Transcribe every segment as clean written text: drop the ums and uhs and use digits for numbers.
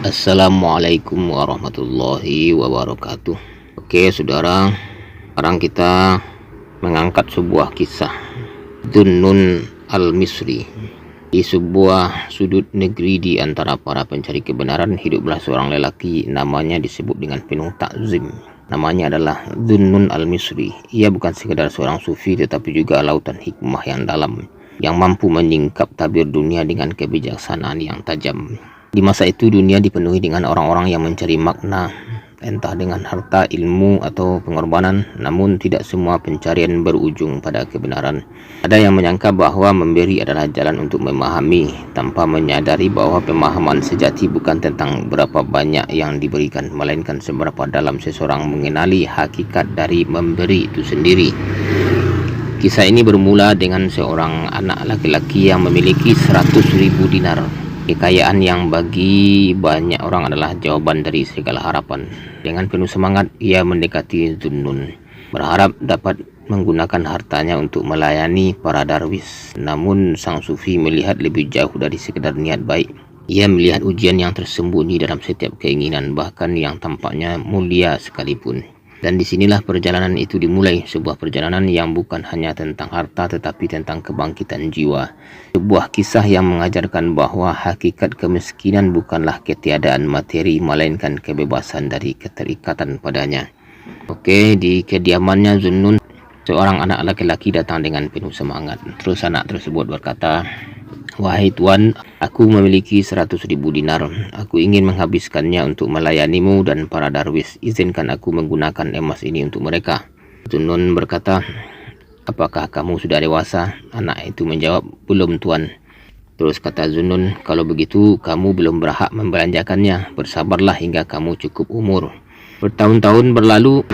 Assalamualaikum warahmatullahi wabarakatuh. Oke saudara, sekarang kita mengangkat sebuah kisah Dhunnun al-Misri. Di sebuah sudut negeri di antara para pencari kebenaran, hiduplah seorang lelaki, namanya disebut dengan penuh takzim. Namanya adalah Dhunnun al-Misri. Ia bukan sekadar seorang sufi, tetapi juga lautan hikmah yang dalam, yang mampu menyingkap tabir dunia dengan kebijaksanaan yang tajam. Di masa itu dunia dipenuhi dengan orang-orang yang mencari makna, entah dengan harta, ilmu, atau pengorbanan. Namun tidak semua pencarian berujung pada kebenaran. Ada yang menyangka bahwa memberi adalah jalan untuk memahami, tanpa menyadari bahwa pemahaman sejati bukan tentang berapa banyak yang diberikan, melainkan seberapa dalam seseorang mengenali hakikat dari memberi itu sendiri. Kisah ini bermula dengan seorang anak laki-laki yang memiliki 100.000 dinar. Kekayaan yang bagi banyak orang adalah jawaban dari segala harapan. Dengan penuh semangat, ia mendekati Dhunnun, berharap dapat menggunakan hartanya untuk melayani para darwis. Namun sang sufi melihat lebih jauh dari sekedar niat baik. Ia melihat ujian yang tersembunyi dalam setiap keinginan, bahkan yang tampaknya mulia sekalipun. Dan disinilah perjalanan itu dimulai, sebuah perjalanan yang bukan hanya tentang harta tetapi tentang kebangkitan jiwa. Sebuah kisah yang mengajarkan bahwa hakikat kemiskinan bukanlah ketiadaan materi, melainkan kebebasan dari keterikatan padanya. Oke, di kediamannya Dhunnun, seorang anak laki-laki datang dengan penuh semangat. Terus anak tersebut berkata, "Wahai Tuan, aku memiliki 100.000 dinar. Aku ingin menghabiskannya untuk melayanimu dan para darwis. Izinkan aku menggunakan emas ini untuk mereka." Dhunnun berkata, "Apakah kamu sudah dewasa?" Anak itu menjawab, "Belum, Tuan." Terus kata Dhunnun, "Kalau begitu kamu belum berhak membelanjakannya. Bersabarlah hingga kamu cukup umur." Bertahun-tahun berlalu,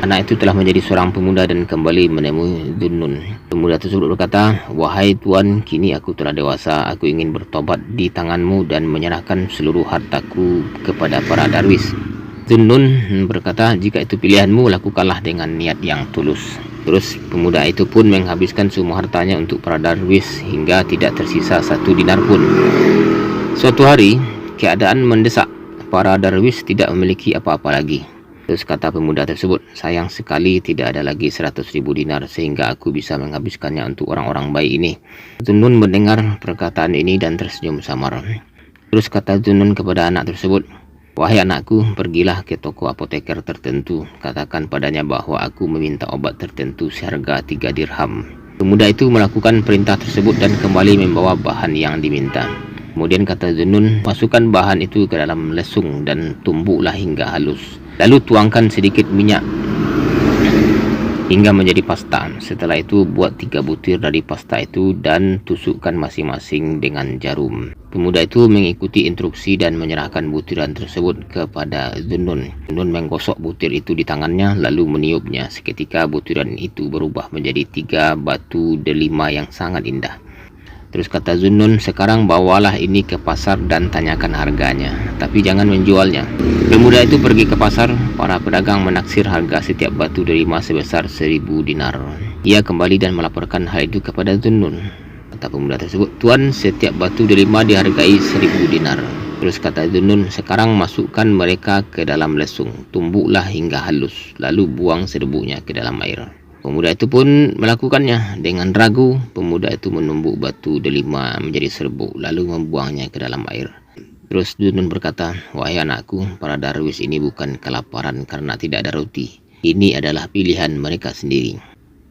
anak itu telah menjadi seorang pemuda dan kembali menemui Dhunnun. Pemuda tersebut berkata, "Wahai Tuan, kini aku telah dewasa. Aku ingin bertobat di tanganmu dan menyerahkan seluruh hartaku kepada para darwis." Dhunnun berkata, "Jika itu pilihanmu, lakukanlah dengan niat yang tulus." Terus pemuda itu pun menghabiskan semua hartanya untuk para darwis hingga tidak tersisa 1 dinar pun. Suatu hari, keadaan mendesak. Para darwis tidak memiliki apa-apa lagi. Terus kata pemuda tersebut, "Sayang sekali tidak ada lagi 100.000 dinar sehingga aku bisa menghabiskannya untuk orang-orang baik ini." Dhunnun mendengar perkataan ini dan tersenyum samar. Terus kata Dhunnun kepada anak tersebut, "Wahai anakku, pergilah ke toko apoteker tertentu. Katakan padanya bahwa aku meminta obat tertentu seharga 3 dirham." Pemuda itu melakukan perintah tersebut dan kembali membawa bahan yang diminta. Kemudian kata Dhunnun, "Masukkan bahan itu ke dalam lesung dan tumbuklah hingga halus. Lalu tuangkan sedikit minyak hingga menjadi pasta. Setelah itu buat 3 butir dari pasta itu dan tusukkan masing-masing dengan jarum." Pemuda itu mengikuti instruksi dan menyerahkan butiran tersebut kepada Dhunnun. Dhunnun menggosok butir itu di tangannya lalu meniupnya. Seketika butiran itu berubah menjadi 3 batu delima yang sangat indah. Terus kata Dhunnun, "Sekarang bawalah ini ke pasar dan tanyakan harganya, tapi jangan menjualnya." Pemuda itu pergi ke pasar. Para pedagang menaksir harga setiap batu delima sebesar 1.000 dinar. Ia kembali dan melaporkan hal itu kepada Dhunnun. Kata pemuda tersebut, "Tuan, setiap batu delima dihargai 1.000 dinar." Terus kata Dhunnun, "Sekarang masukkan mereka ke dalam lesung, tumbuklah hingga halus, lalu buang serbuknya ke dalam air." Pemuda itu pun melakukannya. Dengan ragu, pemuda itu menumbuk batu delima menjadi serbuk lalu membuangnya ke dalam air. Terus Dhunnun berkata, "Wahai anakku, para darwis ini bukan kelaparan karena tidak ada roti. Ini adalah pilihan mereka sendiri."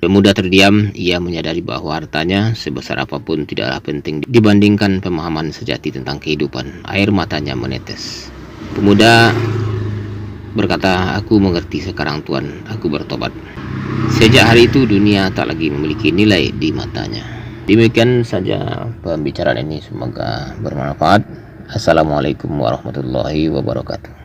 Pemuda terdiam. Ia menyadari bahwa hartanya sebesar apapun tidaklah penting dibandingkan pemahaman sejati tentang kehidupan. Air matanya menetes. Pemuda berkata, "Aku mengerti sekarang, Tuan. Aku bertobat." Sejak hari itu dunia tak lagi memiliki nilai di matanya. Demikian saja pembicaraan ini, semoga bermanfaat. Assalamualaikum warahmatullahi wabarakatuh.